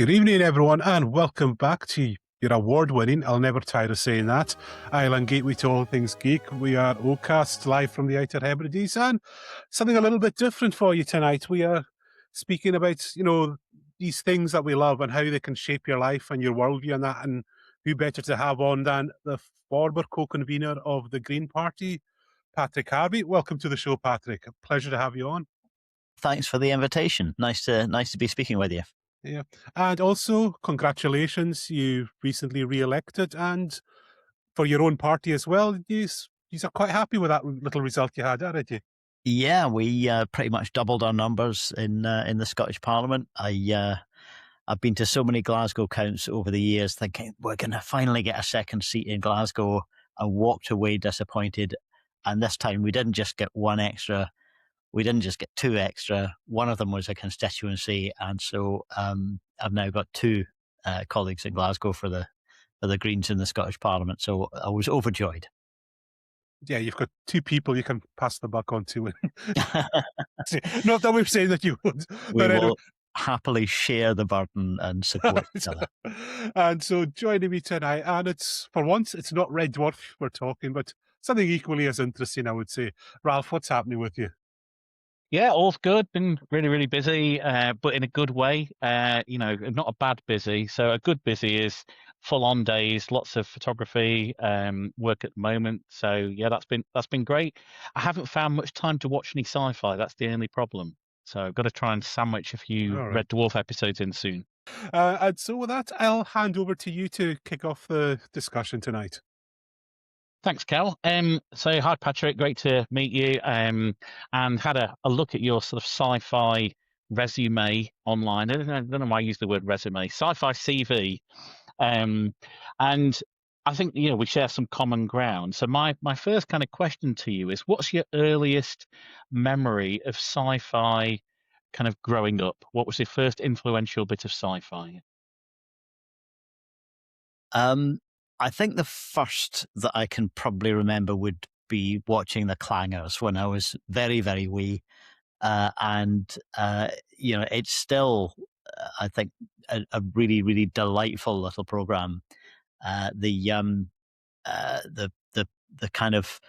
Good evening, everyone, and welcome back to your award-winning, I'll never tire of saying that, Island Gateway to all things geek. We are Ocast, live from the Outer Hebrides, and something a little bit different for you tonight. We are speaking about, these things that we love and how they can shape your life and your worldview and that, and who better to have on than the former co-convenor of the Green Party, Patrick Harvie. Welcome to the show, Patrick. A pleasure to have you on. Thanks for the invitation. Nice to be speaking with you. Yeah. And also, congratulations, you recently re-elected, and for your own party as well. You are quite happy with that little result you had, aren't you? Yeah, we pretty much doubled our numbers in the Scottish Parliament. I've been to so many Glasgow counts over the years thinking we're going to finally get a second seat in Glasgow, and walked away disappointed. And this time we didn't just get one extra, we didn't just get two extra. One of them was a constituency, and so I've now got two colleagues in Glasgow for the Greens in the Scottish Parliament. So I was overjoyed. Yeah, you've got two people you can pass the buck on to. Not that we're saying that you would. We will happily share the burden and support each other. And so joining me tonight, and it's, for once, it's not Red Dwarf we're talking, but something equally as interesting, I would say. Ralph, what's happening with you? Yeah, all's good. Been really, really busy, but in a good way. Not a bad busy. So a good busy is full-on days, lots of photography, work at the moment. So yeah, that's been great. I haven't found much time to watch any sci-fi. That's the only problem. So I've got to try and sandwich a few Red Dwarf episodes in soon. And so with that, I'll hand over to you to kick off the discussion tonight. Thanks, Cal. So hi, Patrick. Great to meet you. And had a look at your sort of sci-fi resume online. I don't know why I use the word resume. Sci-fi CV. And I think we share some common ground. So my first kind of question to you is, what's your earliest memory of sci-fi kind of growing up? What was your first influential bit of sci-fi? I think the first that I can probably remember would be watching the Clangers when I was very, very wee. It's still, I think, a really, really delightful little program. The kind of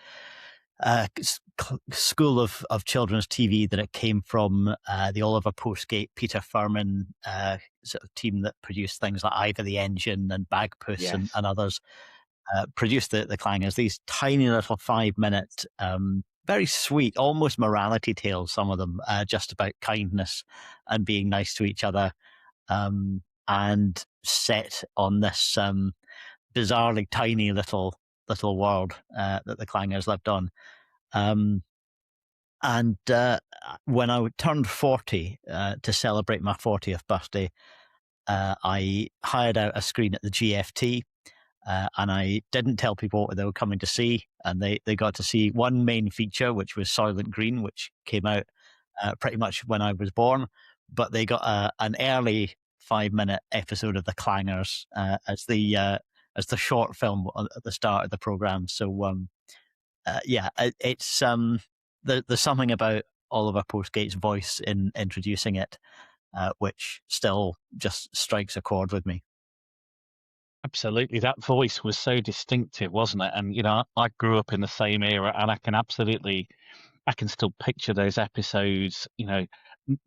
school of children's TV that it came from, the Oliver Postgate, Peter Furman sort of team that produced things like Ivor the Engine and Bagpuss. Yes. and others, produced the Clangers, these tiny little 5-minute, very sweet, almost morality tales, some of them, just about kindness and being nice to each other, and set on this bizarrely tiny little world that the Clangers lived on. When I turned 40 to celebrate my 40th birthday, I hired out a screen at the GFT, and I didn't tell people what they were coming to see, and they got to see one main feature, which was Soylent Green, which came out pretty much when I was born, but they got an early 5-minute episode of the Clangers as the short film at the start of the program. So it's there's something about Oliver Postgate's voice in introducing it, which still just strikes a chord with me. Absolutely, that voice was so distinctive, wasn't it? And I grew up in the same era, and I can still picture those episodes.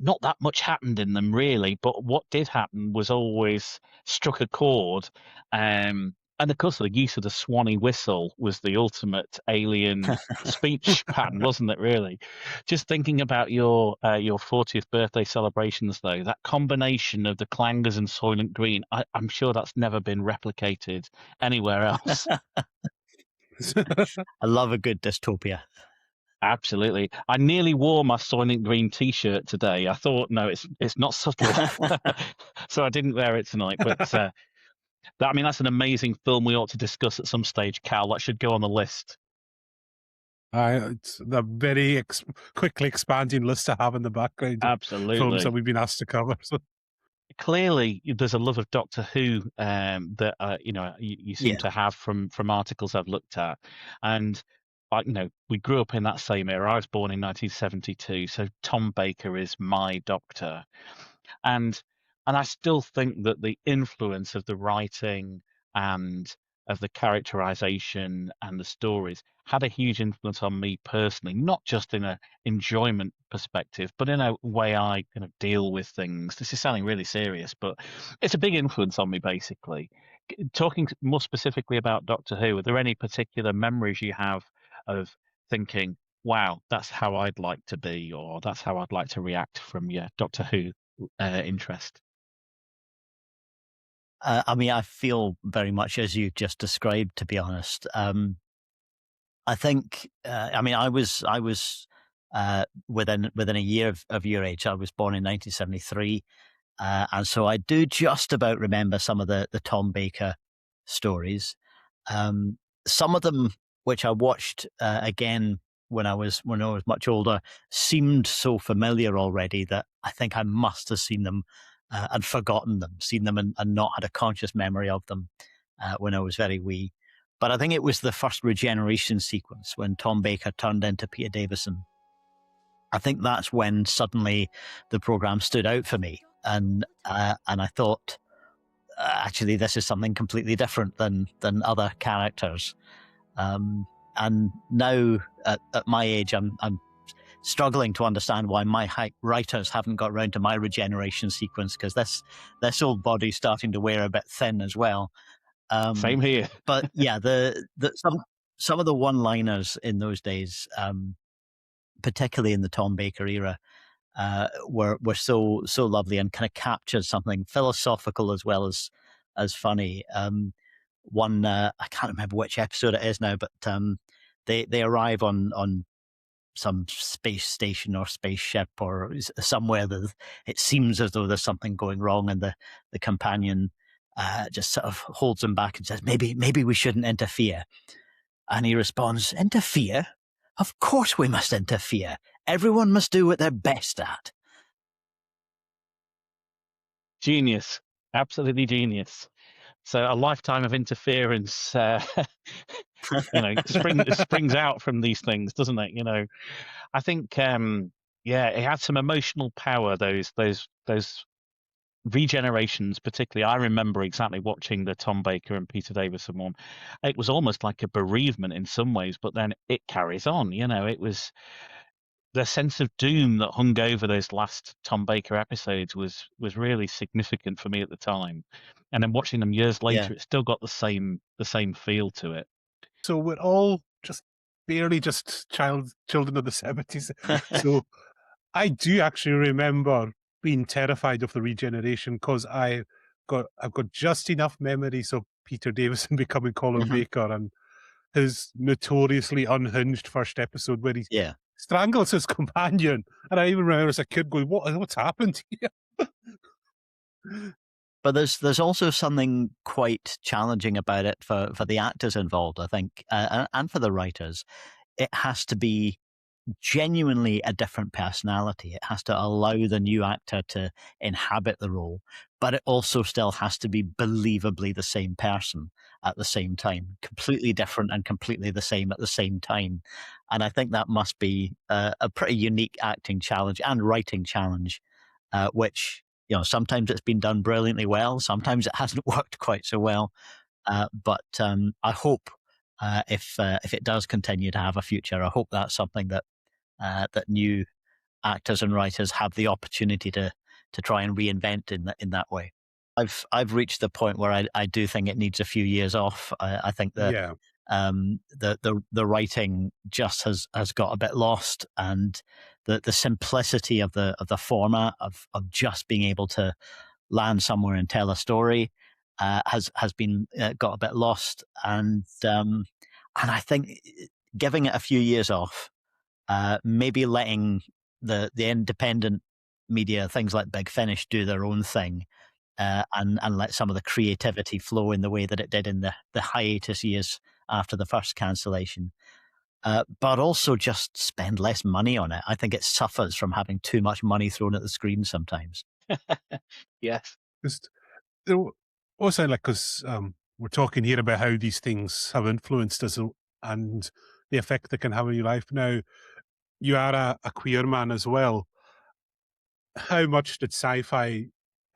Not that much happened in them really, but what did happen was always struck a chord. And of course, the use of the Swanee whistle was the ultimate alien speech pattern, wasn't it? Really, just thinking about your 40th birthday celebrations, though, that combination of the Clangers and Soylent Green, I'm sure that's never been replicated anywhere else. I love a good dystopia. Absolutely. I nearly wore my Soylent Green T-shirt today. I thought, no, it's not subtle, so I didn't wear it tonight. But that's an amazing film we ought to discuss at some stage, Cal. That should go on the list. It's a very quickly expanding list to have in the background. Absolutely. Films that we've been asked to cover. So. Clearly, there's a love of Doctor Who that you seem to have from articles I've looked at, and we grew up in that same era. I was born in 1972, so Tom Baker is my Doctor, and And I still think that the influence of the writing and of the characterization and the stories had a huge influence on me personally, not just in a enjoyment perspective, but in a way I kind of deal with things. This is sounding really serious, but it's a big influence on me, basically. Talking more specifically about Doctor Who, are there any particular memories you have of thinking, wow, that's how I'd like to be, or that's how I'd like to react from your Doctor Who interest? I mean, I feel very much as you just described, to be honest. I think, I mean, I was within a year of your age. I was born in 1973, and so I do just about remember some of the Tom Baker stories. Um, some of them, which I watched again when I was much older, seemed so familiar already that I think I must have seen them and forgotten them, seen them and not had a conscious memory of them when I was very wee. But I think it was the first regeneration sequence when Tom Baker turned into Peter Davison. I think that's when suddenly the program stood out for me, and I thought, actually, this is something completely different than other characters. Um, and now at my age, I'm struggling to understand why my writers haven't got around to my regeneration sequence, because this old body's starting to wear a bit thin as well. Same Um, here. but yeah, the some of the one-liners in those days, particularly in the Tom Baker era, were so lovely and kind of captured something philosophical as well as funny. One I can't remember which episode it is now, but they arrive on some space station or spaceship or somewhere that it seems as though there's something going wrong, and the companion just sort of holds him back and says, maybe we shouldn't interfere. And he responds, interfere? Of course we must interfere. Everyone must do what they're best at. Genius. Absolutely genius. So a lifetime of interference, springs out from these things, doesn't it? I think, yeah, it had some emotional power. Those regenerations, particularly. I remember exactly watching the Tom Baker and Peter Davison one. It was almost like a bereavement in some ways, but then it carries on. It was the sense of doom that hung over those last Tom Baker episodes was really significant for me at the time. And then watching them years Yeah. later, it still got the same feel to it. So we're all just barely just children of the 70s. So I do actually remember being terrified of the regeneration because I've got just enough memories of Peter Davison becoming Colin Mhm. Baker and his notoriously unhinged first episode where he Yeah. strangles his companion. And I even remember as a kid going, what's happened here? But there's also something quite challenging about it for the actors involved, I think, and for the writers. It has to be genuinely a different personality. It has to allow the new actor to inhabit the role, but it also still has to be believably the same person at the same time, completely different and completely the same at the same time. And I think that must be a pretty unique acting challenge and writing challenge, which, sometimes it's been done brilliantly well, sometimes it hasn't worked quite so well. But I hope, if it does continue to have a future, I hope that's something that new actors and writers have the opportunity to try and reinvent in that way. I've reached the point where I do think it needs a few years off. I think that Yeah. the writing just has got a bit lost, and the simplicity of the format of just being able to land somewhere and tell a story has been got a bit lost, and I think giving it a few years off, maybe letting the independent media, things like Big Finish, do their own thing, and let some of the creativity flow in the way that it did in the hiatus years after the first cancellation. But also just spend less money on it. I think it suffers from having too much money thrown at the screen sometimes. Yes. Just, there also, like, because we're talking here about how these things have influenced us and the effect they can have on your life. Now, you are a queer man as well. How much did sci-fi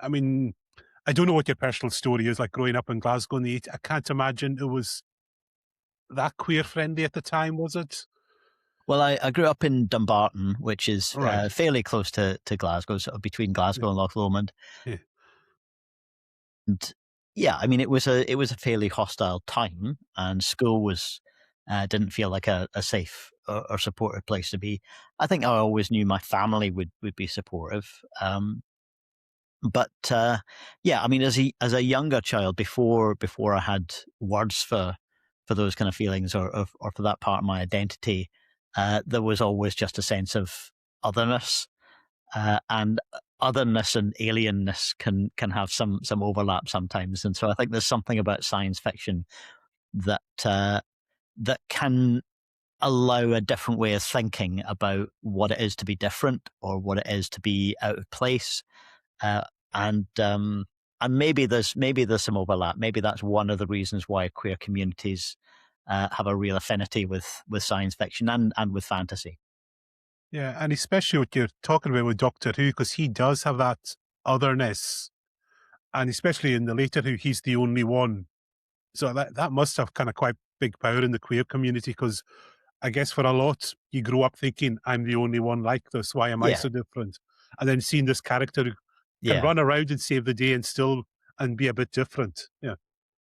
I mean, I don't know what your personal story is like growing up in Glasgow in the 80s. I can't imagine it was that queer friendly at the time, was it? Well, I grew up in Dumbarton, which is Right. fairly close to Glasgow, sort of between Yeah. Glasgow and Loch Lomond. Yeah. And yeah, I mean, it was a fairly hostile time, and school was didn't feel like a safe or supportive place to be. I think I always knew my family would be supportive, but yeah, I mean, as a younger child, before I had words for those kind of feelings or for that part of my identity, there was always just a sense of otherness, and otherness and alienness can have some overlap sometimes. And so I think there's something about science fiction that that can allow a different way of thinking about what it is to be different or what it is to be out of place. Uh, and maybe there's some overlap. Maybe that's one of the reasons why queer communities have a real affinity with science fiction and with fantasy. Yeah, and especially what you're talking about with Doctor Who, because he does have that otherness, and especially in the later Who, he's the only one. So that must have kind of quite big power in the queer community, because I guess for a lot, you grow up thinking, I'm the only one like this. Why am I Yeah, so different? And then seeing this character who can yeah. run around and save the day and be a bit different. Yeah.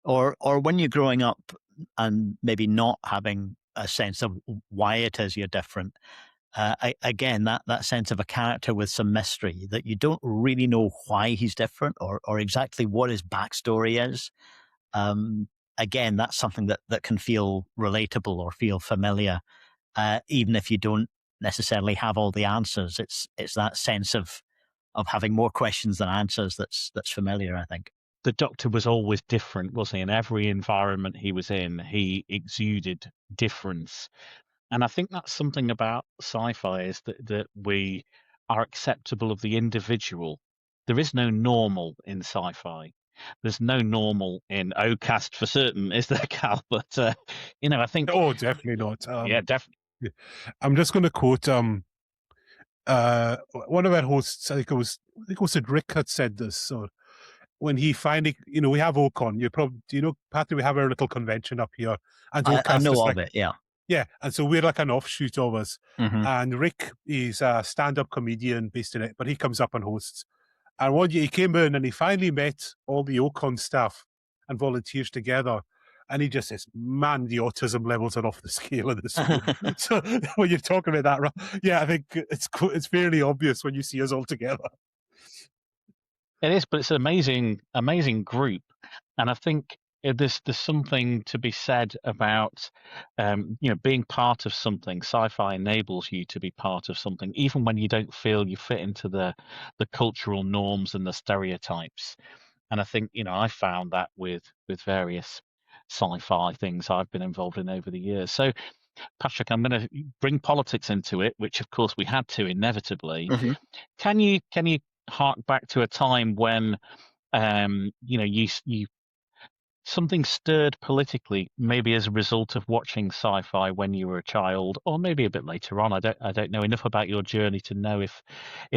Or when you're growing up and maybe not having a sense of why it is you're different. Again, that sense of a character with some mystery that you don't really know why he's different or exactly what his backstory is. Um, Again, that's something that can feel relatable or feel familiar, even if you don't necessarily have all the answers. It's that sense of having more questions than answers that's familiar, I think. The Doctor was always different, wasn't he? In every environment he was in, he exuded difference. And I think that's something about sci-fi is that we are acceptable of the individual. There is no normal in sci-fi. There's no normal in OCAST for certain, is there, Cal? But I think, Oh, definitely not. yeah, definitely. Yeah. I'm just going to quote one of our hosts. I think it was Rick had said this. So when he finally, we have Ocon. You probably do, Patty. We have our little convention up here, and I Ocast is know of like, it, yeah. yeah, and so we're like an offshoot of us. Hmm. And Rick is a stand-up comedian based in it, but he comes up and hosts. And one year he came in and he finally met all the Ocon staff and volunteers together. And he just says, man, the autism levels are off the scale in this room. So when you're talking about that, yeah, I think it's fairly obvious when you see us all together. It is, but it's an amazing group, and I think there's something to be said about being part of something. Sci-fi enables you to be part of something, even when you don't feel you fit into the cultural norms and the stereotypes. And I think I found that with various sci-fi things I've been involved in over the years. So, Patrick, I'm going to bring politics into it, which of course we had to inevitably. Hmm. Can you hark back to a time when you something stirred politically, maybe as a result of watching sci-fi when you were a child, or maybe a bit later on? I don't know enough about your journey to know if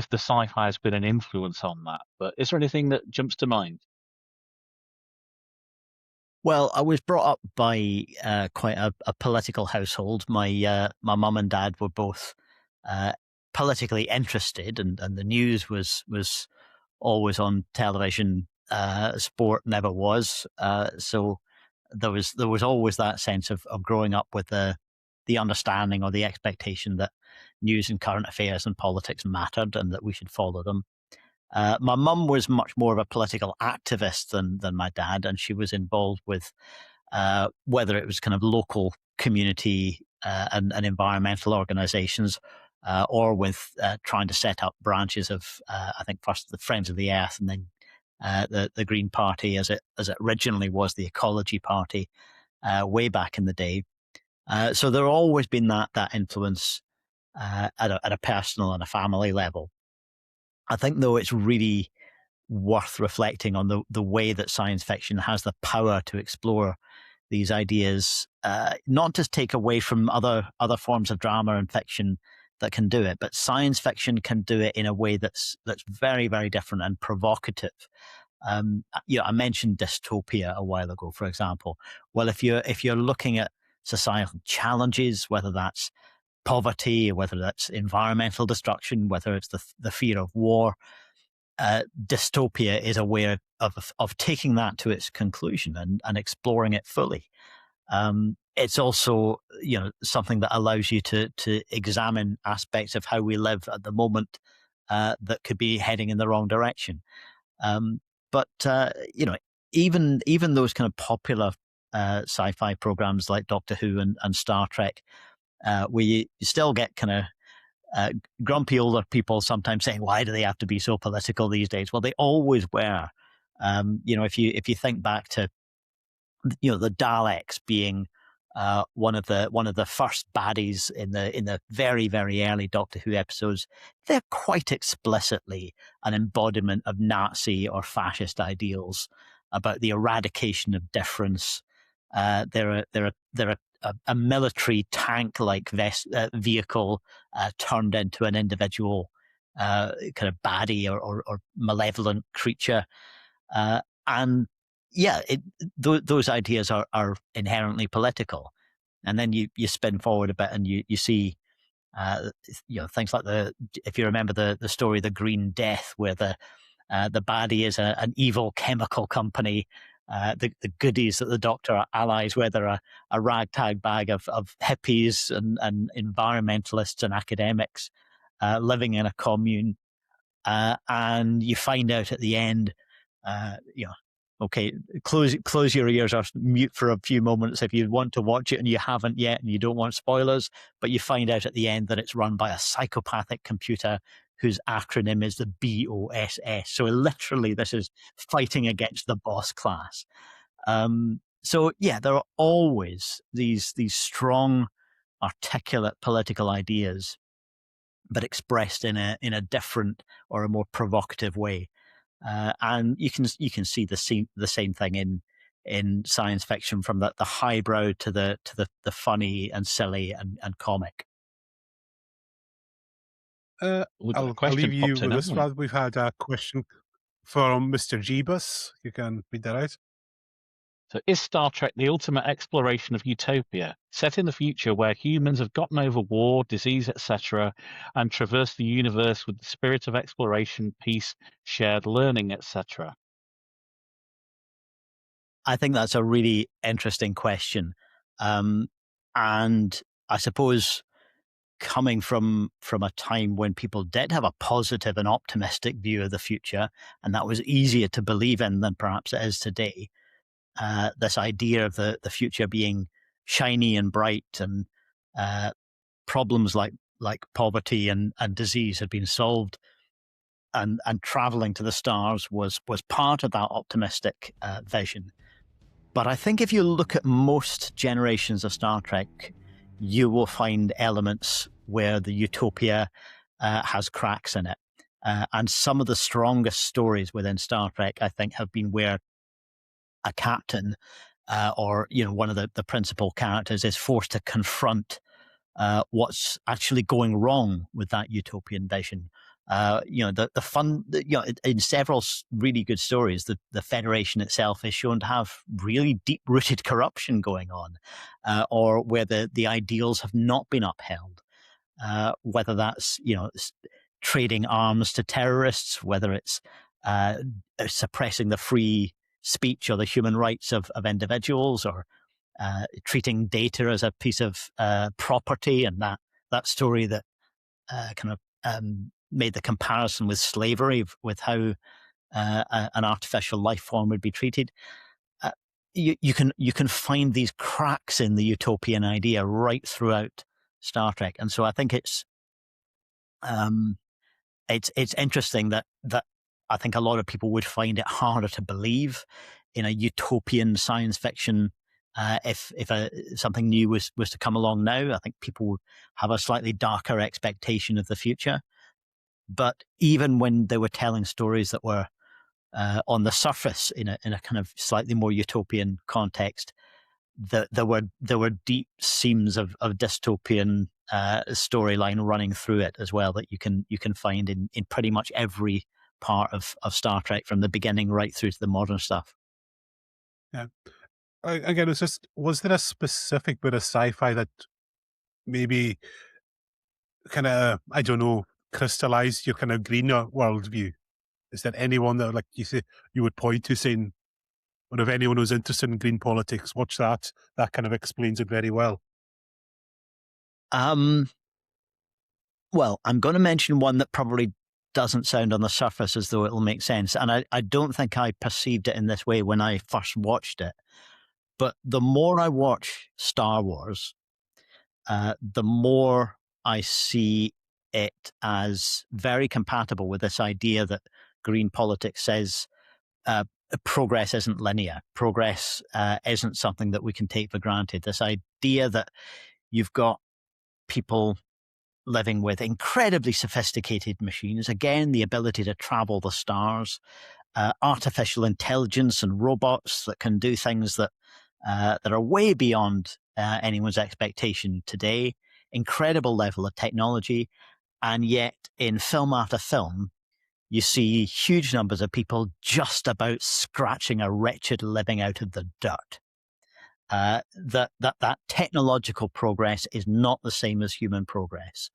the sci-fi has been an influence on that. But is there anything that jumps to mind? Well, I was brought up by quite a political household. My mum and dad were both uh, politically interested, and the news was always on television. Sport never was. So there was always that sense of growing up with the understanding or the expectation that news and current affairs and politics mattered and that we should follow them. My mum was much more of a political activist than my dad, and she was involved with whether it was kind of local community and environmental organizations, or with trying to set up branches of, I think, first the Friends of the Earth and then the Green Party, as it originally was the Ecology Party way back in the day. So there always been that influence at a personal and a family level. I think, though, it's really worth reflecting on the way that science fiction has the power to explore these ideas, not just take away from other forms of drama and fiction that can do it, but science fiction can do it in a way that's very, very different and provocative. I mentioned dystopia a while ago, for example. Well, if you're looking at societal challenges, whether that's poverty, whether that's environmental destruction, whether it's the fear of war, dystopia is a way of taking that to its conclusion and exploring it fully. It's also, something that allows you to examine aspects of how we live at the moment that could be heading in the wrong direction. Um, but even those kind of popular sci-fi programs like Doctor Who and Star Trek, where you still get kind of grumpy older people sometimes saying, "Why do they have to be so political these days?" Well, they always were. If you think back to the Daleks being one of the first baddies in the very, very early Doctor Who episodes, they're quite explicitly an embodiment of Nazi or fascist ideals about the eradication of difference. They're a military tank-like vehicle turned into an individual kind of baddie or malevolent creature, and yeah, those ideas are inherently political. And then you spin forward a bit and you see things like if you remember the story The Green Death, where the baddie is an evil chemical company. The goodies that the Doctor allies with are a ragtag bag of hippies and environmentalists and academics living in a commune. And you find out at the end, okay, close your ears or mute for a few moments if you want to watch it and you haven't yet and you don't want spoilers, but you find out at the end that it's run by a psychopathic computer whose acronym is the BOSS. So literally this is fighting against the boss class. So yeah, there are always these strong, articulate political ideas, but expressed in a different or a more provocative way. And you can see the same thing in science fiction, from the highbrow to the funny and silly and comic. We've got a I'll question leave you popped in, with this haven't we? one. We've had a question from Mr. Jeebus. You can read that out. So, is Star Trek the ultimate exploration of utopia, set in the future where humans have gotten over war, disease, etc., and traverse the universe with the spirit of exploration, peace, shared learning, etc.? I think that's a really interesting question. And I suppose coming from a time when people did have a positive and optimistic view of the future, and that was easier to believe in than perhaps it is today, this idea of the future being shiny and bright and problems like poverty and disease had been solved, and traveling to the stars was part of that optimistic vision. But I think if you look at most generations of Star Trek, you will find elements where the utopia has cracks in it. And some of the strongest stories within Star Trek, I think, have been where a captain or one of the principal characters is forced to confront what's actually going wrong with that utopian vision. The fun, in several really good stories, the Federation itself is shown to have really deep-rooted corruption going on, or where the ideals have not been upheld. Whether that's trading arms to terrorists, whether it's suppressing the free speech or the human rights of individuals, or treating data as a piece of property, and that story that kind of made the comparison with slavery, with how an artificial life form would be treated. You can find these cracks in the utopian idea right throughout Star Trek, and so I think it's interesting that I think a lot of people would find it harder to believe in a utopian science fiction. If something new was to come along now, I think people would have a slightly darker expectation of the future. But even when they were telling stories that were on the surface in a kind of slightly more utopian context, there were deep seams of dystopian storyline running through it as well that you can find in pretty much every part of Star Trek from the beginning right through to the modern stuff. Yeah. Again, was there a specific bit of sci-fi that maybe kind of, I don't know, crystallized your kind of green worldview? Is there anyone that, like you say, you would point to saying, or if anyone who's interested in green politics, watch that. That kind of explains it very well. Um, well, I'm going to mention one that probably doesn't sound on the surface as though it'll make sense. And I don't think I perceived it in this way when I first watched it. But the more I watch Star Wars, the more I see it as very compatible with this idea that green politics says uh, progress isn't linear. Progress isn't something that we can take for granted. This idea that you've got people living with incredibly sophisticated machines, again, the ability to travel the stars, artificial intelligence and robots that can do things that are way beyond anyone's expectation today, incredible level of technology. And yet, in film after film, you see huge numbers of people just about scratching a wretched living out of the dirt. That technological progress is not the same as human progress,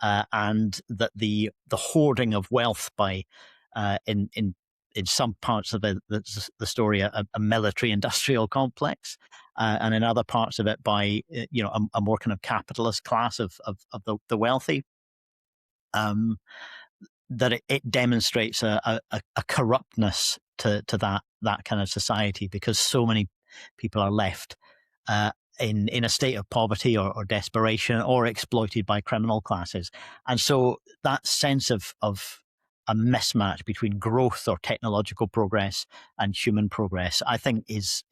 and that the hoarding of wealth by in some parts of the story a military industrial complex, and in other parts of it by a more kind of capitalist class of the wealthy. Um, that it demonstrates a corruptness to that kind of society because so many people are left in a state of poverty or desperation or exploited by criminal classes. And so that sense of a mismatch between growth or technological progress and human progress, I think is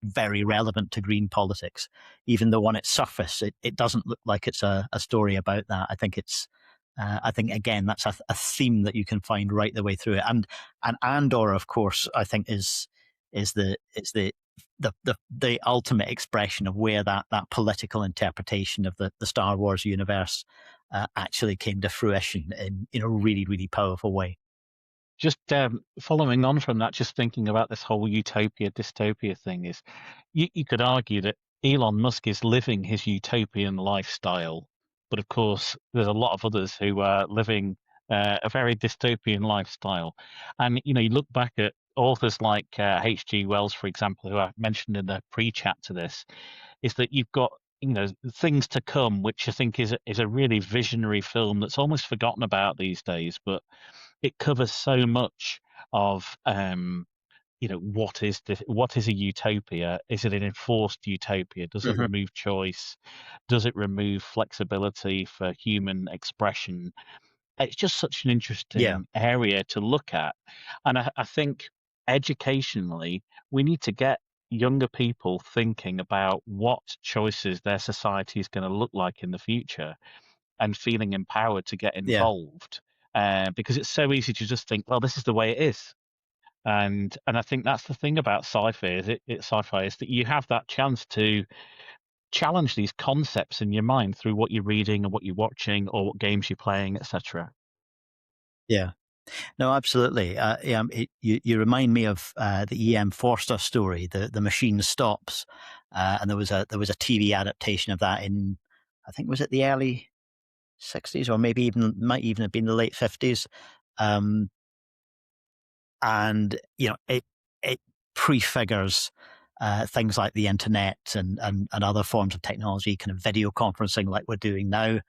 very relevant to green politics, even though on its surface it doesn't look like it's a story about that. I think again that's a theme that you can find right the way through it, and Andor, of course, I think is the ultimate expression of where that political interpretation of the Star Wars universe actually came to fruition in a really really powerful way. Just following on from that, just thinking about this whole utopia dystopia thing is, you could argue that Elon Musk is living his utopian lifestyle, but of course there's a lot of others who are living a very dystopian lifestyle. And you look back at authors like H.G. Wells, for example, who I mentioned in the pre-chat to this, is that you've got things to come, which I think is a really visionary film that's almost forgotten about these days, but it covers so much of what is a utopia? Is it an enforced utopia? Does it Mm-hmm. remove choice? Does it remove flexibility for human expression? It's just such an Yeah, interesting area to look at, and I think educationally we need to get younger people thinking about what choices their society is going to look like in the future and feeling empowered to get yeah. involved, because it's so easy to just think, well, this is the way it is. And I think that's the thing about sci-fi is that you have that chance to challenge these concepts in your mind through what you're reading or what you're watching or what games you're playing, etc. Yeah. No, absolutely. You remind me of the E.M. Forster story, the machine stops, and there was a TV adaptation of that in, I think, was it the early '60s or maybe even might even have been the late '50s, um, and it prefigures things like the internet and other forms of technology, kind of video conferencing like we're doing now.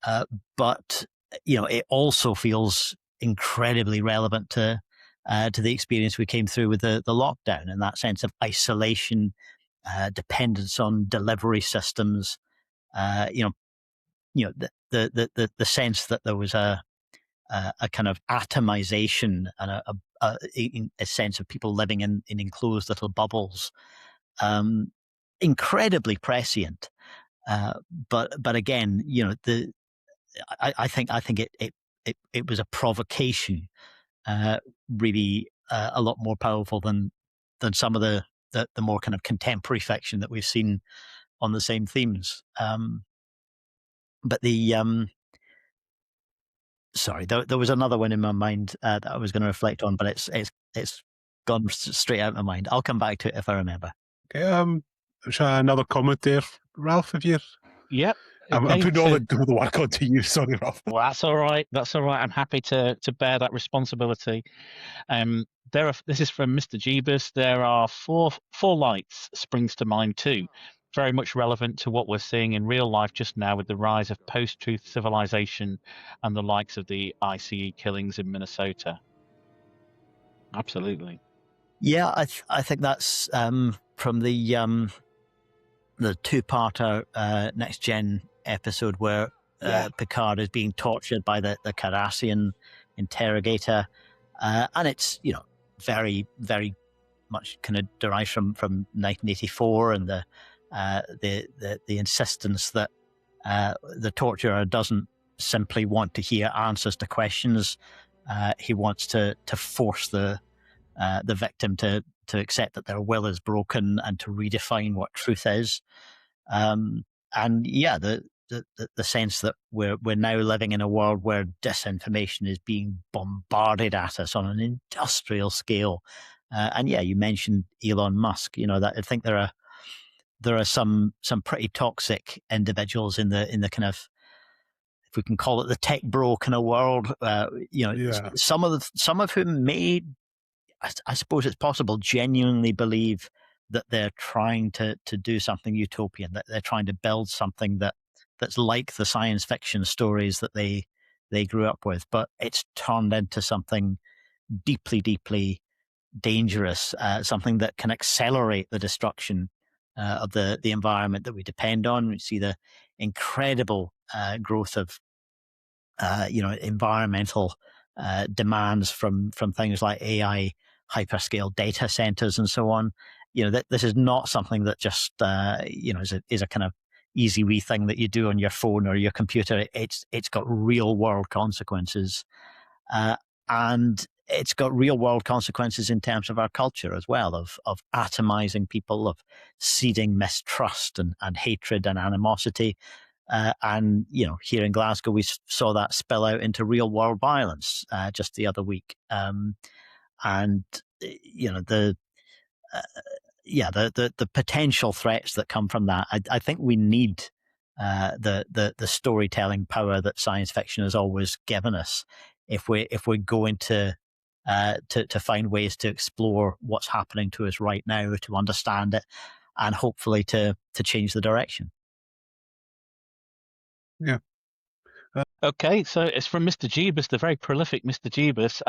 Uh, but it also feels incredibly relevant to the experience we came through with the lockdown, and that sense of isolation, dependence on delivery systems. Uh, you know, the sense that there was a kind of atomization and a sense of people living in enclosed little bubbles. Um, Incredibly prescient. Uh, but again, I think it was a provocation, uh, really a lot more powerful than some of the more kind of contemporary fiction that we've seen on the same themes. but the sorry, there was another one in my mind that I was going to reflect on, but it's gone straight out of my mind. I'll come back to it if I remember. Okay, another comment there, Ralph, if you're... Yep. I'm Okay. putting all the work onto you, sorry, Ralph. Well, that's all right. That's all right. I'm happy to bear that responsibility. This is from Mr. Jeebus. There are four lights springs to mind too, very much relevant to what we're seeing in real life just now with the rise of post-truth civilization and the likes of the ICE killings in Minnesota. Absolutely. Yeah, I think that's from the two-parter Next Gen episode where Picard is being tortured by the Cardassian interrogator, and it's very very much kind of derived from 1984 and the insistence that the torturer doesn't simply want to hear answers to questions. He wants to force the victim to accept that their will is broken and to redefine what truth is. And yeah, the sense that we're now living in a world where disinformation is being bombarded at us on an industrial scale. And yeah, you mentioned Elon Musk. That I think there are some pretty toxic individuals in the kind of, if we can call it, the tech bro kind of world. Some of whom may, I suppose it's possible, genuinely believe that they're trying to do something utopian, that they're trying to build something that's like the science fiction stories that they grew up with, but it's turned into something deeply, deeply dangerous, something that can accelerate the destruction of the environment that we depend on. We see the incredible growth of environmental demands from things like AI hyperscale data centers and so on. That this is not something that just is a kind of easy wee thing that you do on your phone or your computer. It's got real world consequences, and it's got real world consequences in terms of our culture as well, of atomizing people, of seeding mistrust and hatred and animosity. And here in Glasgow, we saw that spill out into real world violence just the other week. And the potential threats that come from that. I think we need the storytelling power that science fiction has always given us if we're going to find ways to explore what's happening to us right now, to understand it, and hopefully to change the direction. Yeah. Okay, so it's from Mr. Jeebus, the very prolific Mr. Jeebus.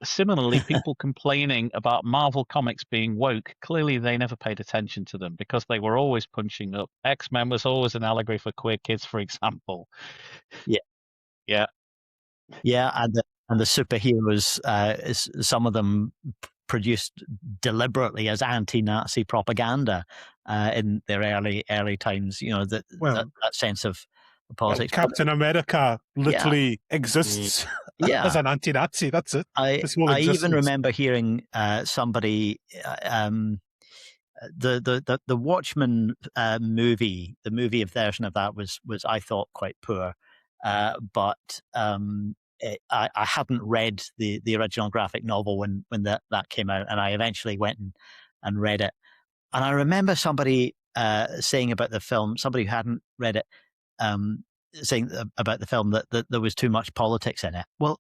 Similarly, people complaining about Marvel comics being woke, clearly they never paid attention to them because they were always punching up. X-Men was always an allegory for queer kids, for example. Yeah. Yeah. Yeah, and the superheroes, some of them produced deliberately as anti-Nazi propaganda in their early times. That sense of politics. Captain America literally exists as an anti-Nazi. That's it. I even remember hearing somebody the Watchmen movie. The movie version of that was I thought quite poor, but I hadn't read the original graphic novel when that came out, and I eventually went and read it. And I remember somebody saying about the film, somebody who hadn't read it, saying about the film that there was too much politics in it. Well,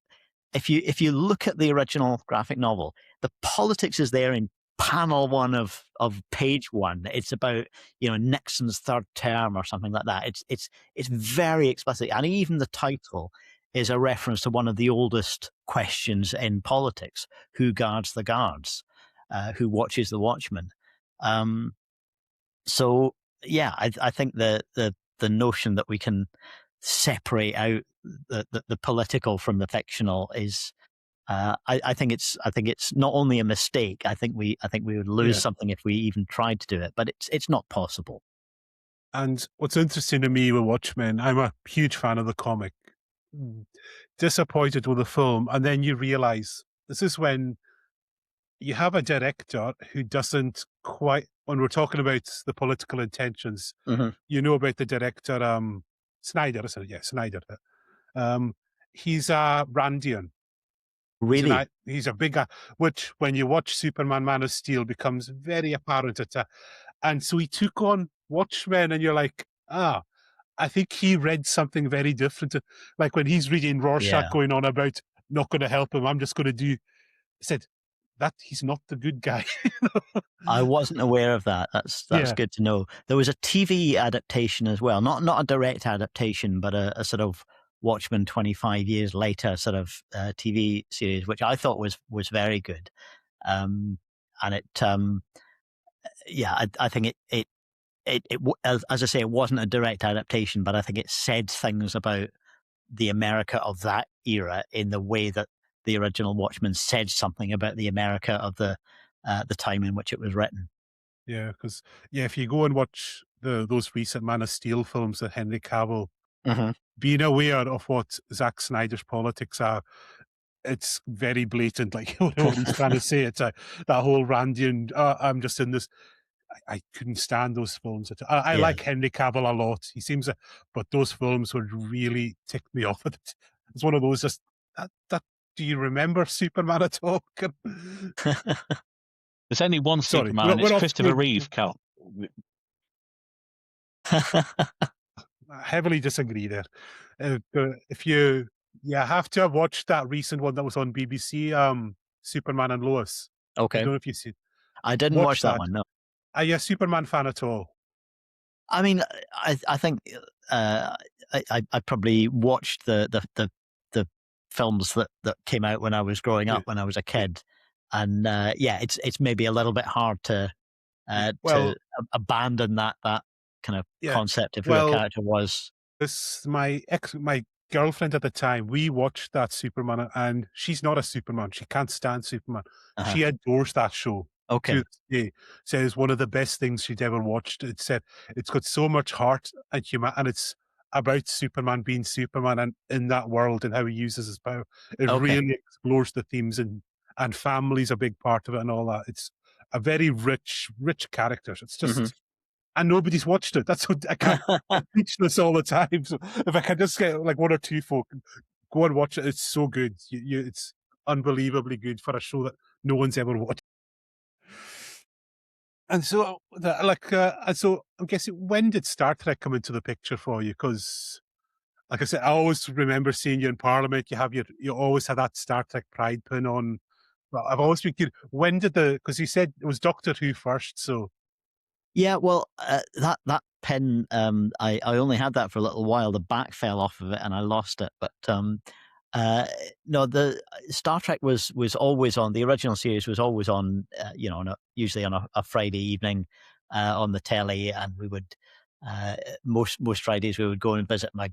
if you look at the original graphic novel, the politics is there in panel 1 of page 1. It's about Nixon's third term or something like that. It's very explicit, and even the title is a reference to one of the oldest questions in politics: who guards the guards, who watches the watchmen. So yeah, I think the notion that we can separate out the political from the fictional is, I think it's not only a mistake. I think we would lose something if we even tried to do it, but it's not possible. And what's interesting to me with Watchmen, I'm a huge fan of the comic. Disappointed with the film, and then you realize this is when you have a director who doesn't quite, when we're talking about the political intentions, Mm-hmm. you know about the director, Snyder, isn't it? Yeah, Snyder. Um, he's a Randian. Really? He's a bigger, which when you watch Superman Man of Steel becomes very apparent. And so he took on Watchmen, and you're like, I think he read something very different. Like when he's reading Rorschach Yeah. going on about not going to help him, I'm just going to do. He said that he's not the good guy. I wasn't aware of that. That's Yeah, good to know. There was a TV adaptation as well, not a direct adaptation, but a sort of Watchmen 25 years later sort of TV series, which I thought was very good. And I think as I say, it wasn't a direct adaptation, but I think it said things about the America of that era in the way that the original Watchmen said something about the America of the time in which it was written. yeah, because if you go and watch those recent Man of Steel films that Henry Cavill, Hmm. being aware of what Zack Snyder's politics are, it's very blatant. Like what he's trying to say. It's that whole Randian. I'm just in this. I couldn't stand those films. I Yeah. like Henry Cavill a lot. He seems, but those films would really tick me off. It's one of those just that. Do you remember Superman at all? There's only one Sorry, Superman, and it's we're off. Christopher Reeve, Cal. Heavily disagree there. If you have to have watched that recent one that was on BBC, Superman and Lois. I Okay. don't know if you see. I didn't Watch watch that that. one. No. Are you a Superman fan at all? I mean, I think I probably watched the films that came out when I was growing Yeah, up, when I was a yeah, kid, and it's maybe a little bit hard yeah. to Well, abandon that kind of yeah. concept of who a Well, character was. this my girlfriend at the time, we watched that Superman, and she's not a Superman. She can't stand Superman. Uh-huh. She adores that show to Okay. this day. Says one of the best things she'd ever watched. It said it's got so much heart and human, and it's about Superman being Superman and in that world and how he uses his power. It Okay. really explores the themes, and family's a big part of it and all that. It's a very rich character. It's Hmm. just, and nobody's watched it. That's what I can't. I teach this all the time. So if I can just get like one or two folk, go and watch it. It's so good. It's unbelievably good for a show that no one's ever watched. And so, and so I'm guessing, when did Star Trek come into the picture for you? Because, like I said, I always remember seeing you in Parliament. You always had that Star Trek pride pin on. But I've always been curious. When did because you said it was Doctor Who first, so Yeah, well, that pen, I only had that for a little while. The back fell off of it, and I lost it. But uh, no, the Star Trek was always on. The original series was always on. Usually on a Friday evening on the telly, and we would most Fridays we would go and visit my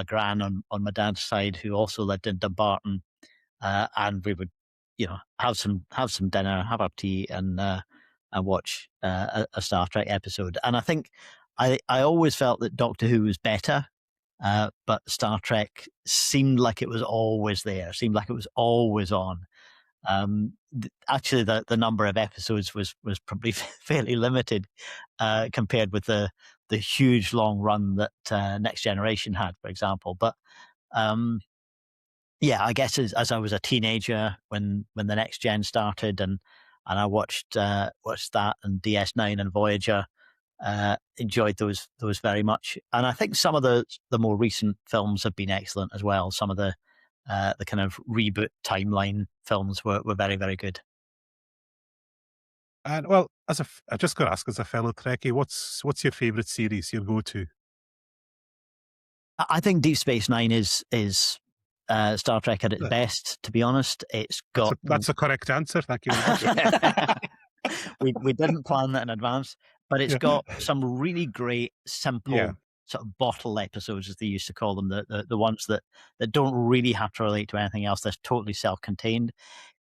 gran on my dad's side, who also lived in Dumbarton, and we would, have some dinner, have our tea, and watch a Star Trek episode. And I think I always felt that Doctor Who was better, but Star Trek seemed like it was always there, seemed like it was always on. Actually, the number of episodes was probably fairly limited compared with the huge long run that Next Generation had, for example. But um, yeah, I guess as I was a teenager when the next gen started, and I watched that and DS9 and Voyager, enjoyed those very much. And I think some of the more recent films have been excellent as well. Some of the kind of reboot timeline films were very, very good. and well, I just got to ask, as a fellow Trekkie, what's your favorite series? Your go to? I think Deep Space Nine is Star Trek at its best. To be honest, it's got That's a correct answer. Thank you very much. we didn't plan that in advance, but it's Yeah, got some really great, yeah. simple sort of bottle episodes, as they used to call them, the ones that don't really have to relate to anything else. They're totally self-contained.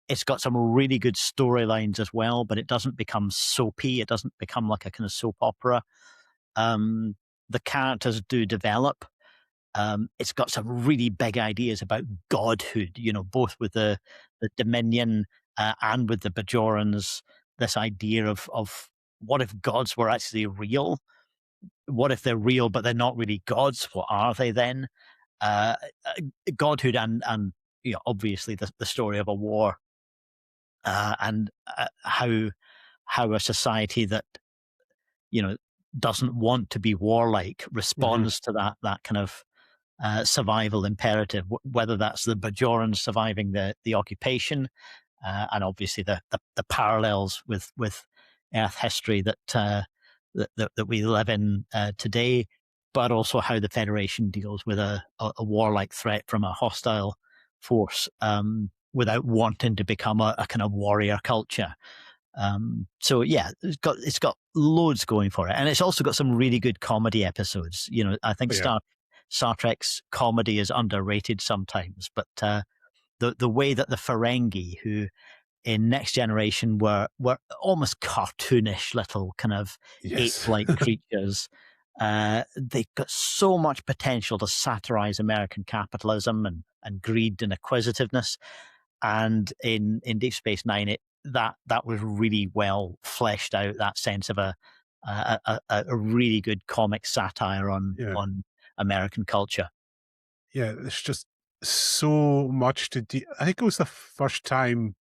It's got some really good storylines as well, but it doesn't become soapy. It doesn't become like a kind of soap opera. Um, the characters do develop. It's got some really big ideas about godhood, both with the Dominion and with the Bajorans. This idea of what if gods were actually real? what if they're real, but they're not really gods? What are they then? Uh, Godhood and obviously the story of a war, and how a society that you know doesn't want to be warlike Hmm. responds to that kind of survival imperative, whether that's the Bajorans surviving the occupation, and obviously the parallels with Earth history that we live in today, but also how the Federation deals with a warlike threat from a hostile force, without wanting to become a kind of warrior culture. So yeah, it's got loads going for it, and it's also got some really good comedy episodes. I think Yeah. Star Trek's comedy is underrated sometimes, but the way that the Ferengi, who in Next Generation were almost cartoonish little kind of Yes. ape-like creatures. They've got so much potential to satirize American capitalism and greed and acquisitiveness. And in Deep Space Nine, that was really well fleshed out. That sense of a really good comic satire on Yeah. American culture. Yeah. There's just so much to do. I think it was the first time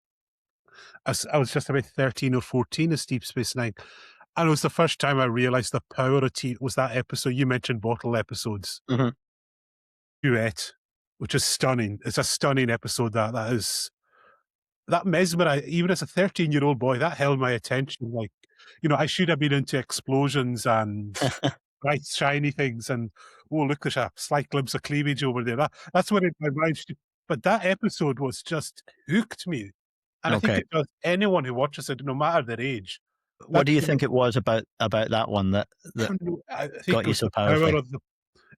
I was just about 13 or 14 as Deep Space Nine. And it was the first time I realized the power of was that episode you mentioned, bottle episodes, Mm-hmm. duet, which is stunning. It's a stunning episode that is that mesmerized, even as a 13-year-old boy, that held my attention. Like, I should have been into explosions and bright, shiny things. And, oh, look, there's a slight glimpse of cleavage over there. That's what in my mind. But that episode was just hooked me. And I think Okay. it does anyone who watches it, no matter their age. What That, do you think it was about that one that I think got it you was so the power powerfully? of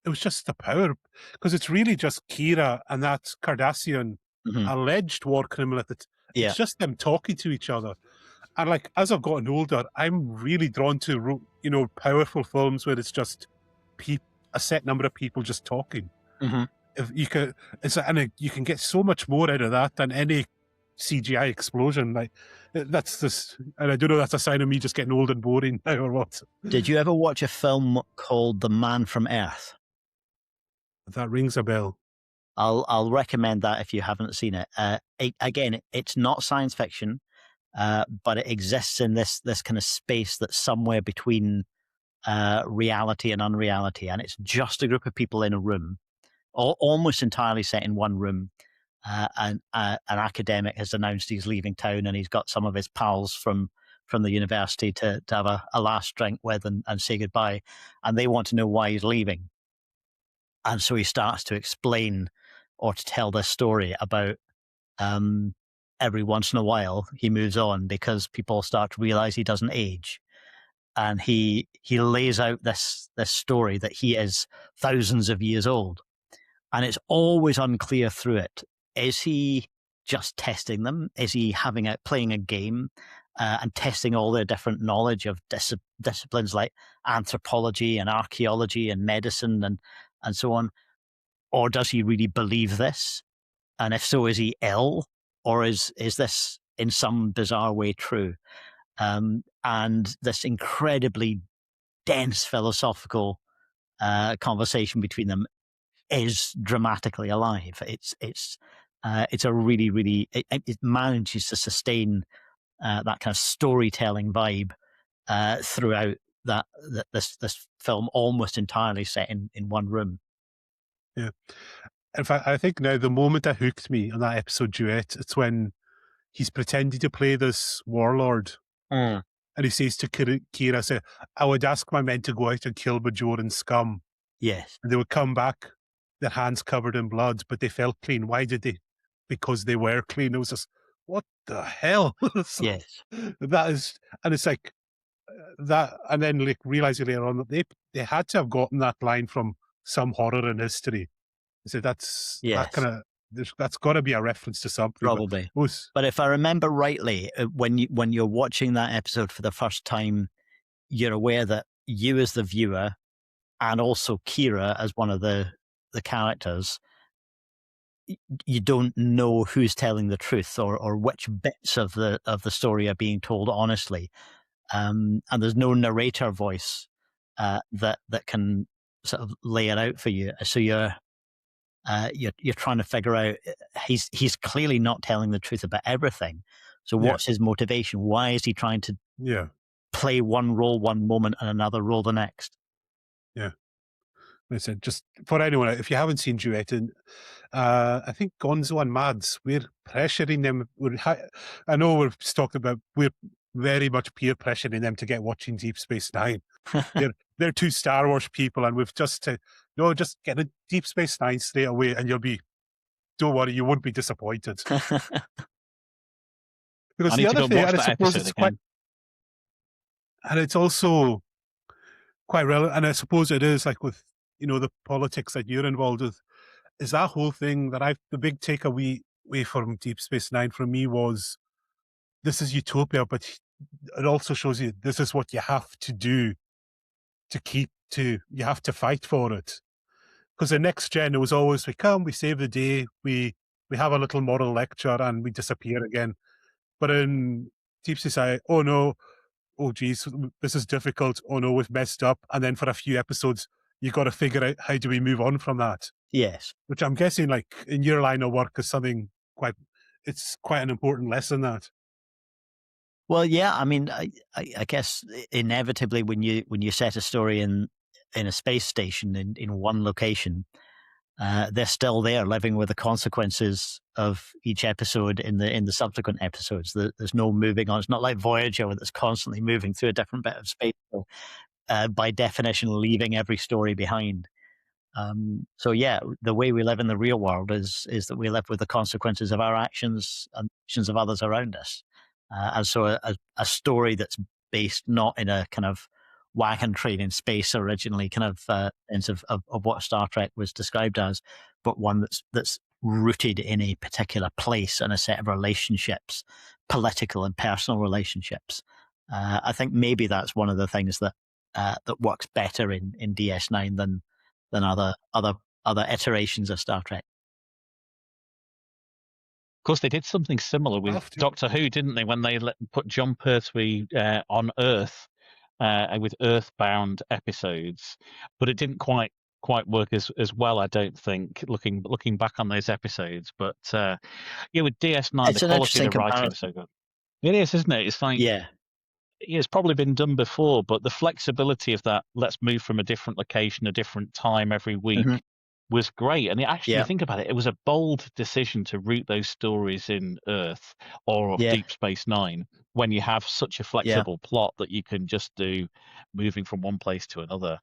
it was just the power, because it's really just Kira and that Cardassian Hmm. alleged war criminal it's Yeah. just them talking to each other. And like, as I've gotten older, I'm really drawn to, powerful films where it's just a set number of people just talking. Hmm. If you can, you can get so much more out of that than any CGI explosion. Like, that's this, and I don't know, that's a sign of me just getting old and boring now or what. Did you ever watch a film called The Man from Earth? That rings a bell. I'll recommend that if you haven't seen it. Again, it's not science fiction, but it exists in this kind of space that's somewhere between reality and unreality, and it's just a group of people in a room, almost entirely set in one room. And an academic has announced he's leaving town, and he's got some of his pals from the university to have a last drink with and say goodbye, and they want to know why he's leaving. And so he starts to explain or to tell this story about um, every once in a while he moves on because people start to realize he doesn't age, and he lays out this story that he is thousands of years old, and it's always unclear through it. Is he just testing them? Is he playing a game and testing all their different knowledge of disciplines like anthropology and archaeology and medicine and so on? Or does he really believe this? And if so, is he ill, or is this in some bizarre way true? And this incredibly dense philosophical conversation between them is dramatically alive. It's a really, really, it manages to sustain that kind of storytelling vibe throughout this film, almost entirely set in one room. Yeah. In fact, I think now the moment that hooked me on that episode duet, it's when he's pretending to play this warlord, Mm. and he says to Kira, say, I would ask my men to go out and kill Bajoran scum. Yes, And they would come back, their hands covered in blood, but they felt clean. Why did they? Because they were clean. It was just, what the hell? yes, That is, and it's like that, and then like realizing later on that they had to have gotten that line from some horror in history. So that yes, kind of, that's got to be a reference to something. But probably. it was, But if I remember rightly, when you're watching that episode for the first time, you're aware that you as the viewer and also Kira as one of the characters, you don't know who's telling the truth or which bits of the story are being told honestly. And there's no narrator voice that can sort of lay it out for you. So you're trying to figure out, he's clearly not telling the truth about everything. So Yeah. what's his motivation? Why is he trying to Yeah. play one role one moment and another role the next? Yeah. I said, just for anyone, if you haven't seen Duet, and I think Gonzo and Mads, we're pressuring them. I know we've talked about, we're very much peer pressuring them to get watching Deep Space Nine. They're two Star Wars people, and we've just just get a Deep Space Nine straight away, and don't worry, you won't be disappointed. Because I the need to other go and thing, watch and I that suppose episode it's quite, again. and it's also quite relevant, and I suppose it is like with the politics that you're involved with, is that whole thing that the big takeaway away from Deep Space Nine for me was, this is utopia, but it also shows you this is what you have to do you have to fight for it. Because the next gen, it was always, we come, we save the day, we have a little moral lecture, and we disappear again. But in Deep Space, oh no, oh geez, this is difficult. Oh no, we've messed up. And then for a few episodes, you got to figure out, how do we move on from that? Yes. Which I'm guessing, like in your line of work, is something it's quite an important lesson, that. Well, yeah. I mean, I guess inevitably when you set a story in a space station in one location, they're still there, living with the consequences of each episode in the subsequent episodes. There's no moving on. It's not like Voyager, where it's constantly moving through a different bit of space. So, by definition, leaving every story behind. So yeah, the way we live in the real world is that we live with the consequences of our actions and actions of others around us. And so a story that's based not in a kind of wagon train in space originally, kind of sense of what Star Trek was described as, but one that's rooted in a particular place and a set of relationships, political and personal relationships. I think maybe that's one of the things that works better in DS9 than other iterations of Star Trek. Of course, they did something similar with Have to. Doctor Who, didn't they? When they put John Pertwee on Earth with Earthbound episodes, but it didn't quite work as well, I don't think. Looking back on those episodes, but yeah, with DS9, It's the an quality of interesting the writing was comparison. so good. It is, isn't it? It's like, Yeah. it's probably been done before, but the flexibility of that, let's move from a different location, a different time every week, Hmm. was great. And actually, you Yeah. think about it, it was a bold decision to root those stories in Earth or Yeah. Deep Space Nine, when you have such a Yeah. flexible plot that you can just do, moving from one place to another.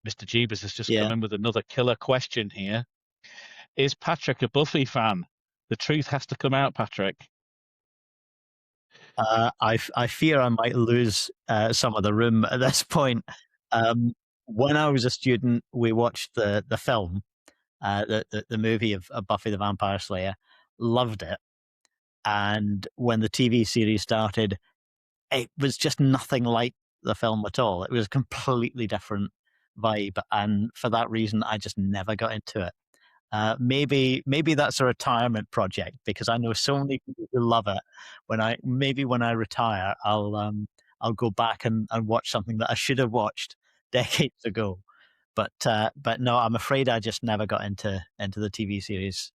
Mr. Jeebus has just come Yeah. in with another killer question here. Is Patrick a Buffy fan? The truth has to come out, Patrick. I fear I might lose some of the room at this point. When I was a student, we watched the film, the movie of Buffy the Vampire Slayer. Loved it, and when the TV series started, it was just nothing like the film at all. It was a completely different vibe, and for that reason, I just never got into it. Maybe that's a retirement project, because I know so many people who love it. When I retire, I'll go back and watch something that I should have watched decades ago. But no, I'm afraid I just never got into the TV series.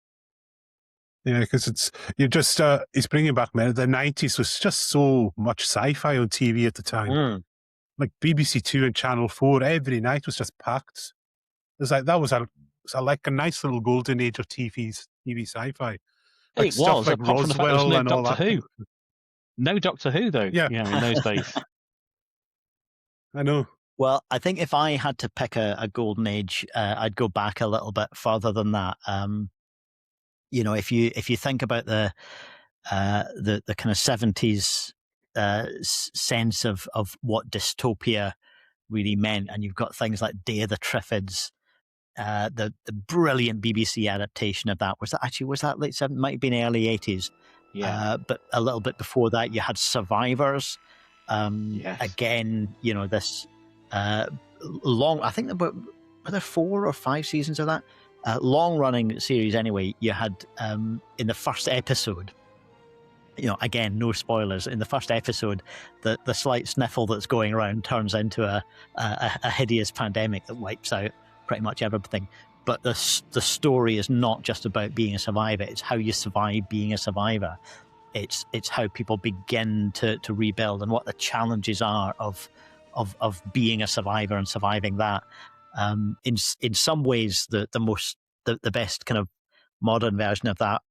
Yeah, because he's bringing back the 90s was just so much sci-fi on TV at the time. Like BBC Two and Channel 4, every night was just packed. It was like, that was like a nice little golden age of TV sci-fi. Like It stuff was, like apart from the fact there was Roswell no and all Doctor that. Who. No Doctor Who, though, Yeah. in those days. I know. Well, I think if I had to pick a golden age, I'd go back a little bit further than that. If you think about the kind of 70s sense of what dystopia really meant, and you've got things like Day of the Triffids, the brilliant BBC adaptation of that. Was that late 70s? Might have been early 80s. Yeah. But a little bit before that, you had Survivors. Yes. Again, this long. I think were there 4 or 5 seasons of that long running series. Anyway, you had in the first episode, again, no spoilers. In the first episode, the slight sniffle that's going around turns into a hideous pandemic that wipes out pretty much everything. But the story is not just about being a survivor. It's how you survive being a survivor. It's how people begin to rebuild, and what the challenges are of being a survivor and surviving that. In some ways, the best kind of modern version of that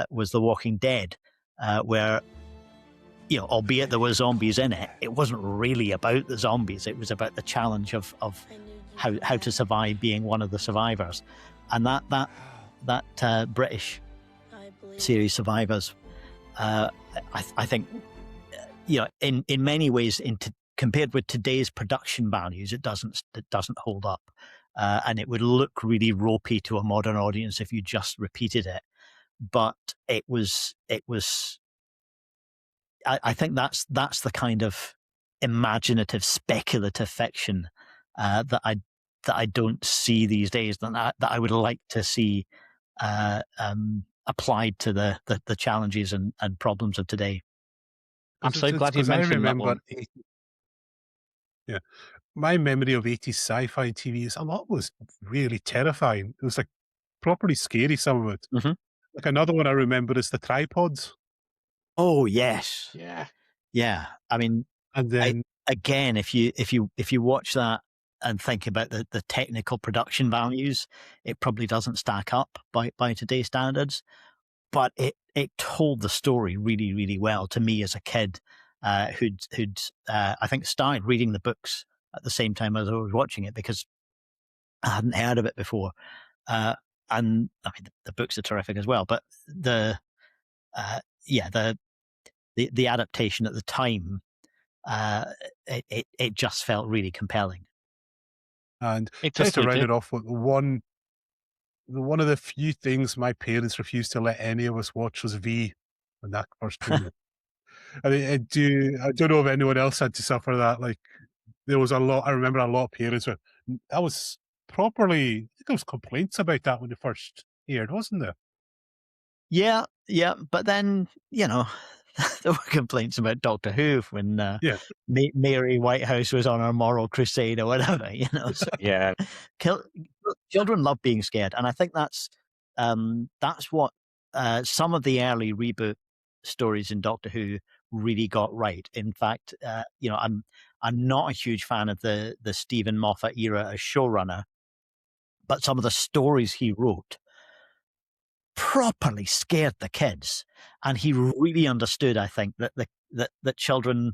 was The Walking Dead, where, albeit there were zombies in it, it wasn't really about the zombies. It was about the challenge of how to survive being one of the survivors. And that British series Survivors, I think, in many ways, compared with today's production values, it doesn't hold up, and it would look really ropey to a modern audience if you just repeated it. But it was. I think that's the kind of imaginative, speculative fiction that I don't see these days. That I would like to see applied to the challenges and problems of today. I'm so glad you Because I mentioned that remember, one. yeah, my memory of 80s sci-fi TV is a lot was really terrifying. It was like properly scary, some of it. Mm-hmm. Like another one I remember is the tripods. Oh yes, Yeah. yeah. I mean, And then, again, if you watch that and think about the technical production values, it probably doesn't stack up by today's standards. But it told the story really, really well to me as a kid, who'd I think started reading the books at the same time as I was watching it, because I hadn't heard of it before. And I mean, the books are terrific as well. But the adaptation at the time, it just felt really compelling. and It just to totally round did. it off with one of the few things my parents refused to let any of us watch was V when that first came out. I mean, I don't know if anyone else had to suffer that. Like, there was a lot. I remember a lot of parents were. That was properly. I think there was complaints about that when it first aired, wasn't there? Yeah, yeah. But then, there were complaints about Doctor Who when Yeah, Mary Whitehouse was on her moral crusade or whatever. So Yeah. kill, children love being scared, and I think that's what some of the early reboot stories in Doctor Who really got right. In fact, I'm not a huge fan of the Stephen Moffat era as showrunner, but some of the stories he wrote properly scared the kids, and he really understood, I think, that children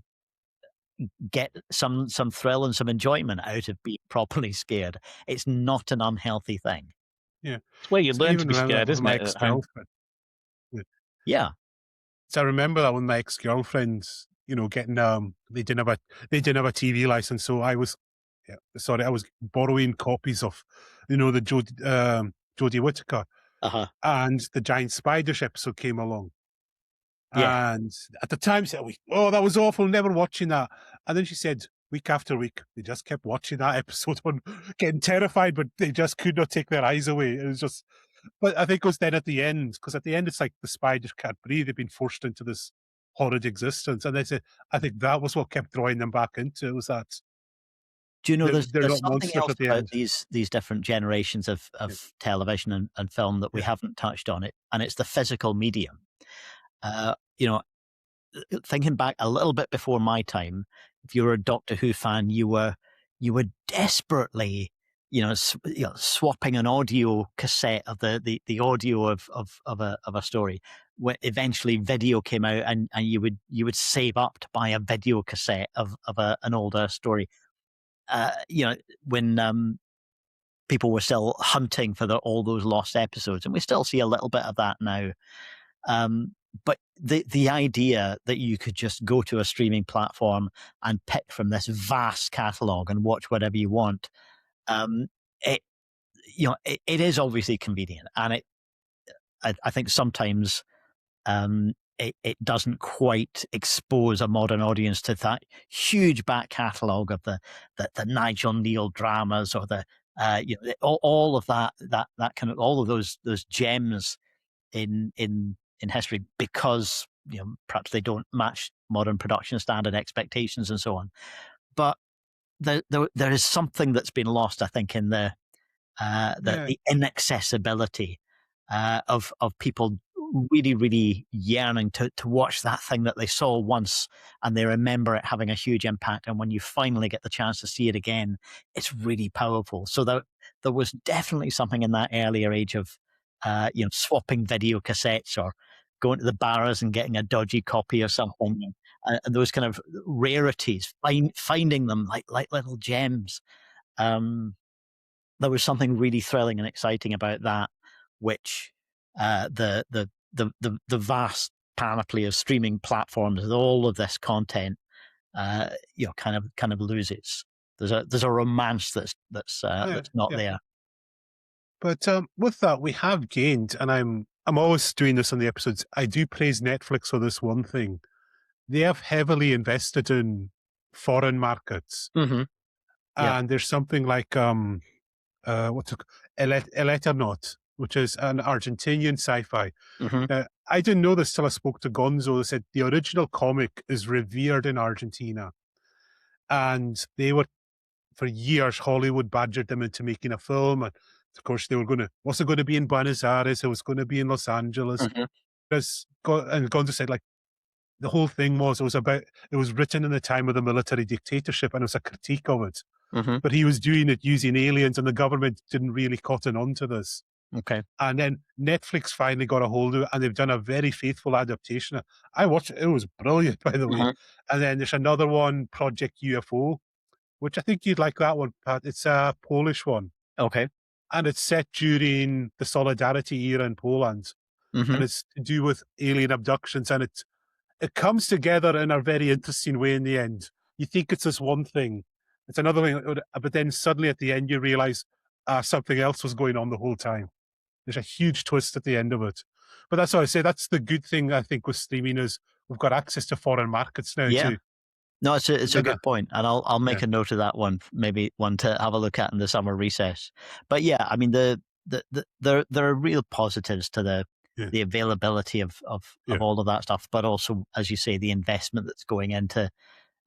get some thrill and some enjoyment out of being properly scared. It's not an unhealthy thing. yeah. It's where you So I learn to even be remember that scared, with isn't my it, at home? ex-girlfriend. Yeah. Yeah. So I remember that with my ex-girlfriends, getting they didn't have a TV license, so I was borrowing copies of, the Jodie Whittaker, Uh-huh. and the Giant Spiders episode came along. Yeah. And at the time, she said, "Oh, that was awful, never watching that." And then she said, week after week, they just kept watching that episode on, getting terrified, but they just could not take their eyes away. It was just, but I think it was then at the end, because at the end, it's like the spiders can't breathe. They've been forced into this horrid existence. And they said, I think that was what kept drawing them back into it, was that Do you know they're there's not something monsters else at the about end. these different generations of Yeah. television and film that we Yeah. haven't touched on it, and it's the physical medium. Uh, you know, Thinking back a little bit before my time, if you were a Doctor Who fan, you were desperately, swapping an audio cassette of the audio of a story. When eventually video came out, and you would save up to buy a video cassette of an older story. When people were still hunting for all those lost episodes, and we still see a little bit of that now. But the idea that you could just go to a streaming platform and pick from this vast catalog and watch whatever you want, um, it it is obviously convenient, and I think sometimes it doesn't quite expose a modern audience to that huge back catalogue of the Nigel Neal dramas, or all of that kind of, all of those gems in history, because perhaps they don't match modern production standard expectations and so on. But there is something that's been lost, I think, in Yeah, the inaccessibility of people really, really yearning to watch that thing that they saw once and they remember it having a huge impact. And when you finally get the chance to see it again, it's really powerful. So there was definitely something in that earlier age of swapping video cassettes or going to the bars and getting a dodgy copy or something. And those kind of rarities, finding them like little gems. Um, there was something really thrilling and exciting about that, which the vast panoply of streaming platforms with all of this content, kind of loses. There's a romance that's yeah, not yeah. there. But with that, we have gained, and I'm always doing this on the episodes. I do praise Netflix for this one thing. They have heavily invested in foreign markets, Mm-hmm. Yeah. and there's something like what's it, Eleternot, which is an Argentinian sci-fi. Mm-hmm. Now, I didn't know this till I spoke to Gonzo. They said the original comic is revered in Argentina, and they were for years Hollywood badgered them into making a film, and of course they were going to. Was it going to be in Buenos Aires? It was going to be in Los Angeles. Mm-hmm. And Gonzo said like the whole thing it was written in the time of the military dictatorship, and it was a critique of it. Mm-hmm. But he was doing it using aliens, and the government didn't really cotton on to this. Okay. And then Netflix finally got a hold of it, and they've done a very faithful adaptation. I watched it; it was brilliant, by the way. Mm-hmm. And then there's another one, Project UFO, which I think you'd like that one, Pat. It's a Polish one, Okay. and it's set during the Solidarity era in Poland, Mm-hmm. and it's to do with alien abductions, and it comes together in a very interesting way in the end. You think it's this one thing, it's another thing, but then suddenly at the end you realize something else was going on the whole time. There's a huge twist at the end of it. But that's what I say. That's the good thing I think with streaming is we've got access to foreign markets now Yeah. too. No, it's a good point, and I'll make Yeah. a note of that one, maybe one to have a look at in the summer recess. But yeah, I mean there are real positives to Yeah. the availability of Yeah. all of that stuff, but also, as you say, the investment that's going into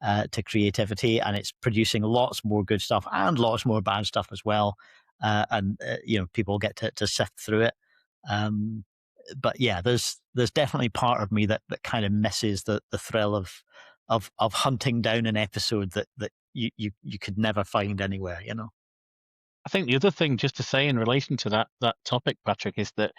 to creativity, and it's producing lots more good stuff and lots more bad stuff as well. And people get to sift through it. But yeah, there's definitely part of me that kind of misses the thrill of hunting down an episode that you could never find anywhere. I think the other thing, just to say in relation to that topic, Patrick, is that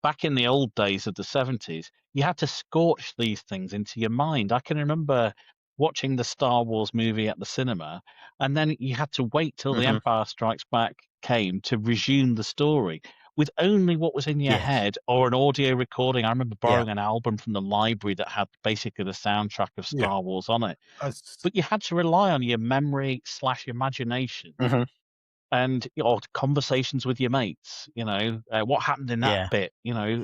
back in the old days of the 70s, you had to scorch these things into your mind. I can remember watching the Star Wars movie at the cinema, and then you had to wait till The Mm-hmm. Empire Strikes Back came to resume the story with only what was in your Yes. head or an audio recording. I remember Yeah. borrowing an album from the library that had basically the soundtrack of Yeah. Star Wars on it. That's- But you had to rely on your memory / imagination Mm-hmm. and conversations with your mates, what happened in that Yeah. bit,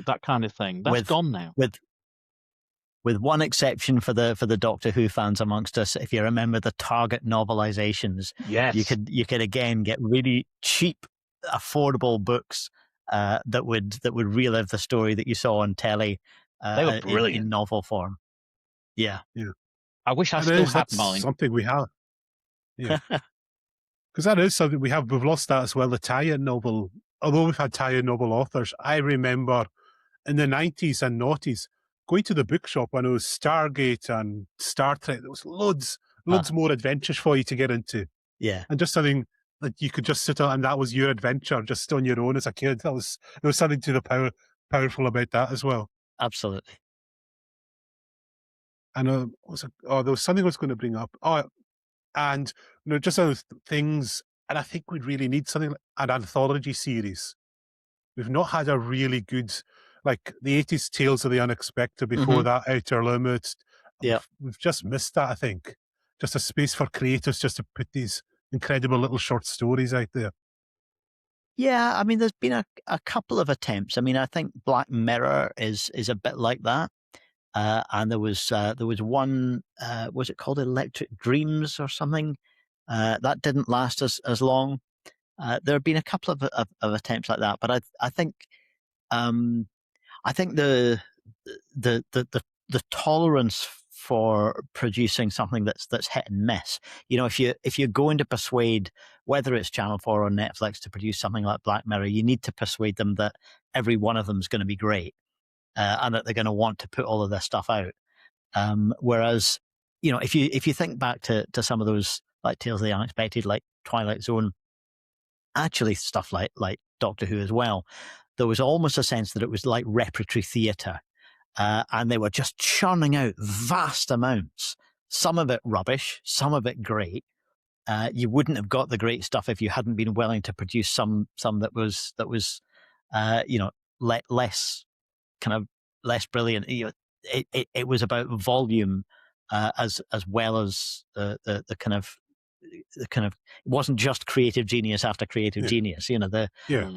that kind of thing. That's gone now. With one exception for the Doctor Who fans amongst us, if you remember the Target novelizations, Yes. you could again get really cheap, affordable books that would relive the story that you saw on telly. They were in brilliant. novel form. Yeah. Yeah. I wish I And still had that's mine. something we have. Yeah. Because that is something we have. We've lost that as well. The tie-in novel, although we've had tie-in novel authors, I remember in the 90s and noughties going to the bookshop when it was Stargate and Star Trek. There was loads more adventures for you to get into. Yeah. And just something that you could just sit on, and that was your adventure just on your own as a kid. There was something to the powerful about that as well. Absolutely. And there was something I was going to bring up. And just other things, and I think we'd really need something like an anthology series. We've not had a really good, like the 80s Tales of the Unexpected, before that Outer Limits. Yeah. We've just missed that, I think. Just a space for creators just to put these incredible little short stories out there. Yeah, I mean, there's been a couple of attempts. I mean, I think Black Mirror is a bit like that. And there was one, was it called Electric Dreams or something? That didn't last as long. There have been a couple of attempts like that, but I think the the tolerance for producing something that's hit and miss. You know, if you're going to persuade, whether it's Channel 4 or Netflix, to produce something like Black Mirror, you need to persuade them that every one of them is going to be great, and that they're going to want to put all of this stuff out. Whereas, you know, if you think back to some of those like Tales of the Unexpected, like Twilight Zone, actually stuff like Doctor Who as well, there was almost a sense that it was like repertory theatre, and they were just churning out vast amounts. Some of it rubbish, some of it great. You wouldn't have got the great stuff if you hadn't been willing to produce some that was you know, less kind of less brilliant. You know, it was about volume, as well as the kind of it wasn't just creative genius after creative Yeah. genius. You know, Yeah.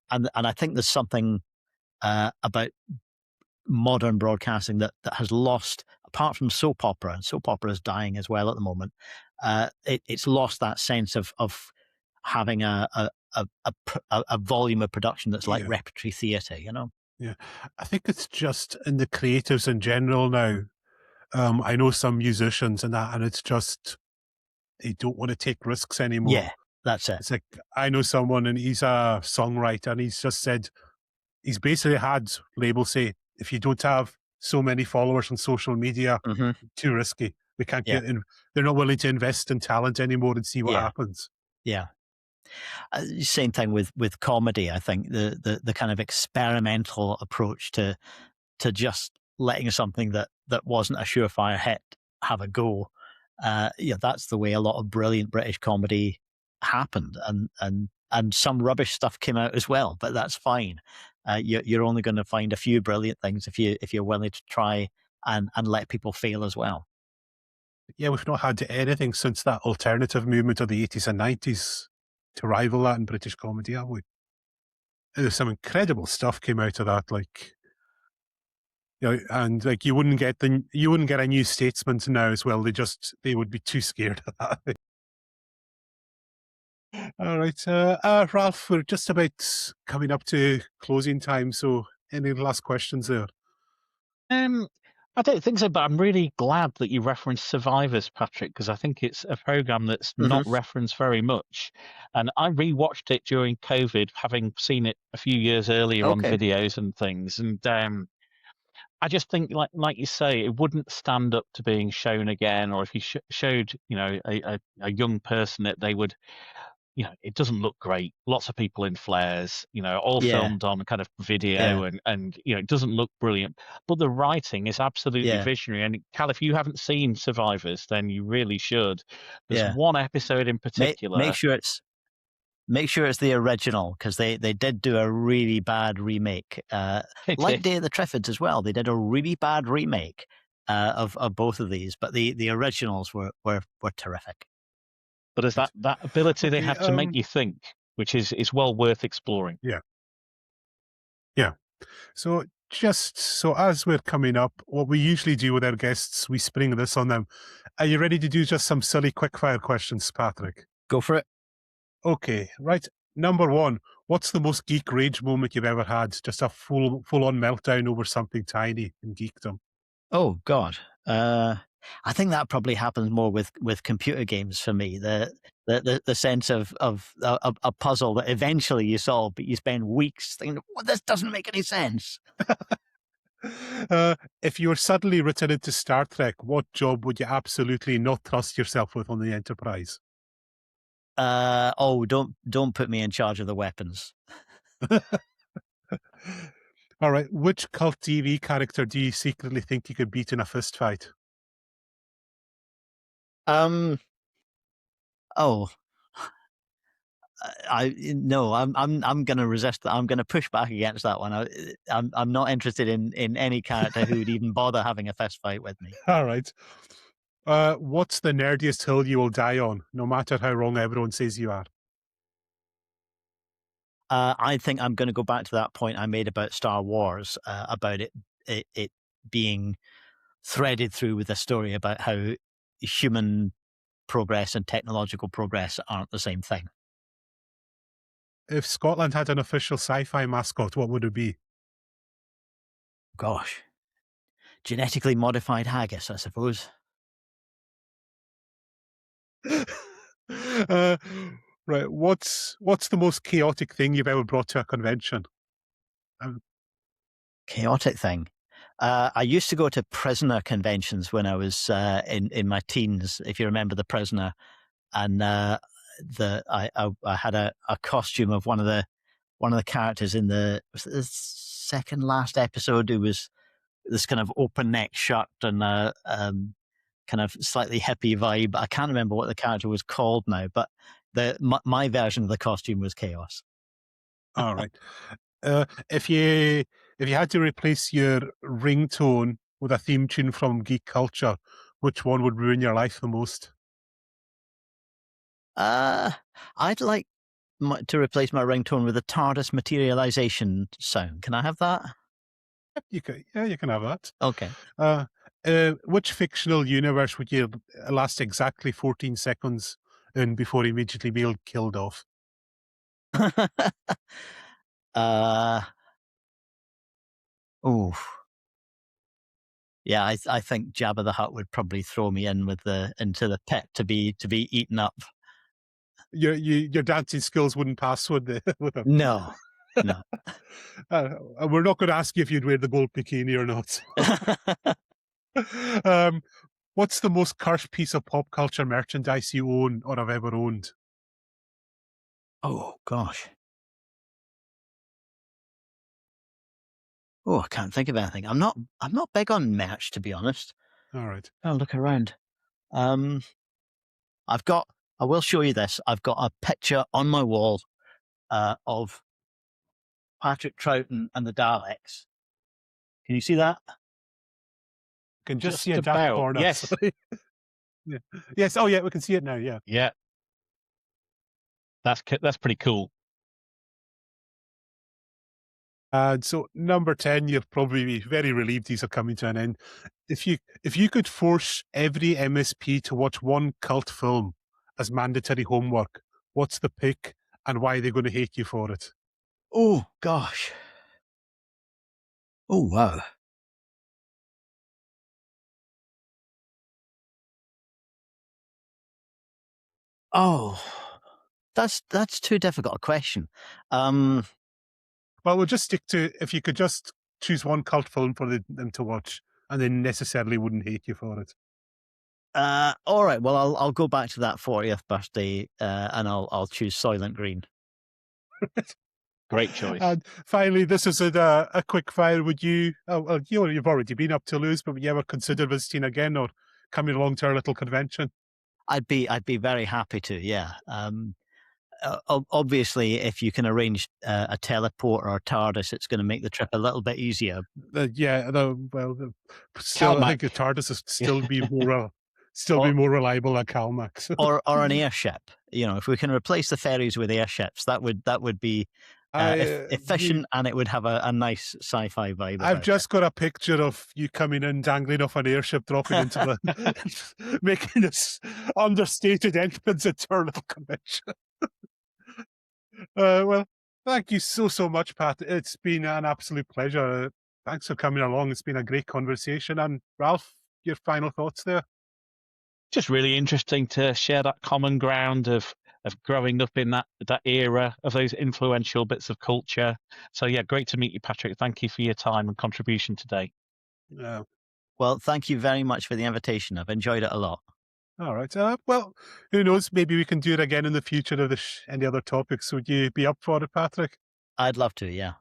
and I think there's something about modern broadcasting that has lost, apart from soap opera, and soap opera is dying as well at the moment. It's lost that sense of having a volume of production that's like Yeah. repertory theatre. You know. Yeah. I think it's just in the creatives in general now. I know some musicians and that, and it's just they don't want to take risks anymore. Yeah, that's it. It's like I know someone and he's a songwriter and he's just said he's basically had labels say if you don't have so many followers on social media, Hmm. too risky. We can't Yeah, get in. They're not willing to invest in talent anymore and see what yeah, happens. yeah. Same thing with comedy. I think the kind of experimental approach to just letting something that wasn't a surefire hit have a go. Yeah, that's the way a lot of brilliant British comedy happened, and some rubbish stuff came out as well. But that's fine. You're only going to find a few brilliant things if you're willing to try and let people fail as well. Yeah, we've not had anything since that alternative movement of the 80s and 90s to rival that in British comedy, have we? There's some incredible stuff came out of that, like you know, and like you wouldn't get a New Statesman now as well. They would be too scared of that. All right, Ralph, we're just about coming up to closing time. So, any last questions there? Um, I don't think so, but I'm really glad that you referenced Survivors, Patrick, because I think it's a program that's not Hmm. referenced very much. And I rewatched it during COVID, having seen it a few years earlier on Okay. videos and things. And I just think, like you say, it wouldn't stand up to being shown again. Or if you showed, you know, a young person it, they would, you know, it doesn't look great. Lots of people in flares, you know, all Yeah. filmed on kind of Yeah. video and you know, it doesn't look brilliant. But the writing is absolutely Yeah. visionary. And Cal, if you haven't seen Survivors, then you really should. There's Yeah. one episode in Make particular. make sure it's Make sure it's the original, because they did do a really bad remake. They Like did. Day of the Triffids as well. They did a really bad remake of both of these, but the originals were terrific. But there's Right. that ability they Okay. have to make you think, which is well worth exploring. Yeah. Yeah. So, just so as we're coming up, what we usually do with our guests, we spring this on them. Are you ready to do just some silly quickfire questions, Patrick? Go for it. Okay, right. Number one, what's the most geek rage moment you've ever had? Just a full on meltdown over something tiny in geekdom. Oh God. I think that probably happens more with computer games for me. The sense of a puzzle that eventually you solve, but you spend weeks thinking, well, this doesn't make any sense. If you were suddenly written into Star Trek, what job would you absolutely not trust yourself with on the Enterprise? Oh, don't put me in charge of the weapons. All right. Which cult TV character do you secretly think you could beat in a fist fight? Um. Oh, I no. I'm going to resist that. I'm going to push back against that one. I'm not interested in any character who would even bother having a fist fight with me. All right. What's the nerdiest hill you will die on, no matter how wrong everyone says you are? I think I'm going to go back to that point I made about Star Wars, about it being threaded through with a story about how human progress and technological progress aren't the same thing. If Scotland had an official sci-fi mascot, what would it be? Gosh, genetically modified haggis, I suppose. uh, right. What's the most chaotic thing you've ever brought to a convention? Um, Chaotic thing. I used to go to prisoner conventions when I was in my teens. If you remember the prisoner, and I had a costume of one of the characters in was it the second last episode, who was this kind of open neck shirt and a kind of slightly hippie vibe. I can't remember what the character was called now, but my version of the costume was chaos. all right. If you had to replace your ringtone with a theme tune from geek culture, which one would ruin your life the most? Uh, I'd like to replace my ringtone with a TARDIS materialization sound. Can I have that? You can have that. Okay. Which fictional universe would you last exactly 14 seconds in before immediately being killed off? uh, oh, yeah. I think Jabba the Hutt would probably throw me into the pit to be eaten up. Your dancing skills wouldn't pass with with them. No, no. We're not going to ask you if you'd wear the gold bikini or not. um, what's the most cursed piece of pop culture merchandise you own or have ever owned? Oh gosh. Oh, I can't think of anything. I'm not big on merch, to be honest. All right. I'll look around. Um, I've got. I will show you this. I've got a picture on my wall of Patrick Troughton and the Daleks. Can you see that? Can just Just see a dark about. corner. Yes. Sorry. Yeah. Yes. Oh, yeah. We can see it now. Yeah. Yeah, that's pretty cool. And so number 10, you'll probably be very relieved these are coming to an end. If you could force every MSP to watch one cult film as mandatory homework, what's the pick and why are they going to hate you for it? Oh gosh. Oh wow. Oh, that's too difficult a question. Um, Well, we'll just stick to if you could just choose one cult film for them to watch and they necessarily wouldn't hate you for it. all right. Well, I'll go back to that 40th birthday, and I'll choose Soylent Green. Great choice. And finally, this is a quick fire. Would you, well, you've already been up to Toulouse, but would you ever consider visiting again or coming along to our little convention? I'd be very happy to. Yeah. Obviously, if you can arrange a teleport or a TARDIS, it's going to make the trip a little bit easier. Yeah, still, I think the Calmac. TARDIS is still be Or more reliable than Calmax. or an airship. If we can replace the ferries with airships, that would be I, efficient, and it would have a nice sci-fi vibe I've about just got a picture of you coming in, dangling off an airship, dropping into the, making this understated entrance into our little convention. Well, thank you so much, Pat. It's been an absolute pleasure. Thanks for coming along. It's been a great conversation. And Ralph, your final thoughts there? Just really interesting to share that common ground of growing up in that era of those influential bits of culture. So yeah, great to meet you, Patrick. Thank you for your time and contribution today. Uh, Well, thank you very much for the invitation. I've enjoyed it a lot. all right. Well, who knows? Maybe we can do it again in the future of any other topics. Would you be up for it, Patrick? I'd love to. Yeah.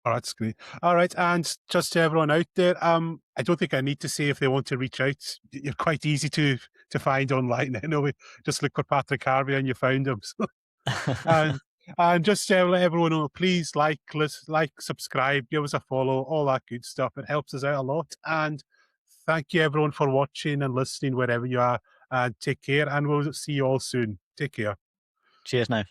Oh, that's great. All right, and just to everyone out there, I don't think I need to say if they want to reach out. You're quite easy to find online. I know. Just look for Patrick Harvie and you found him. So, and just to let everyone know, please like, subscribe, give us a follow, all that good stuff. It helps us out a lot. And thank you everyone for watching and listening wherever you are. And take care, and we'll see you all soon. Take care. Cheers now.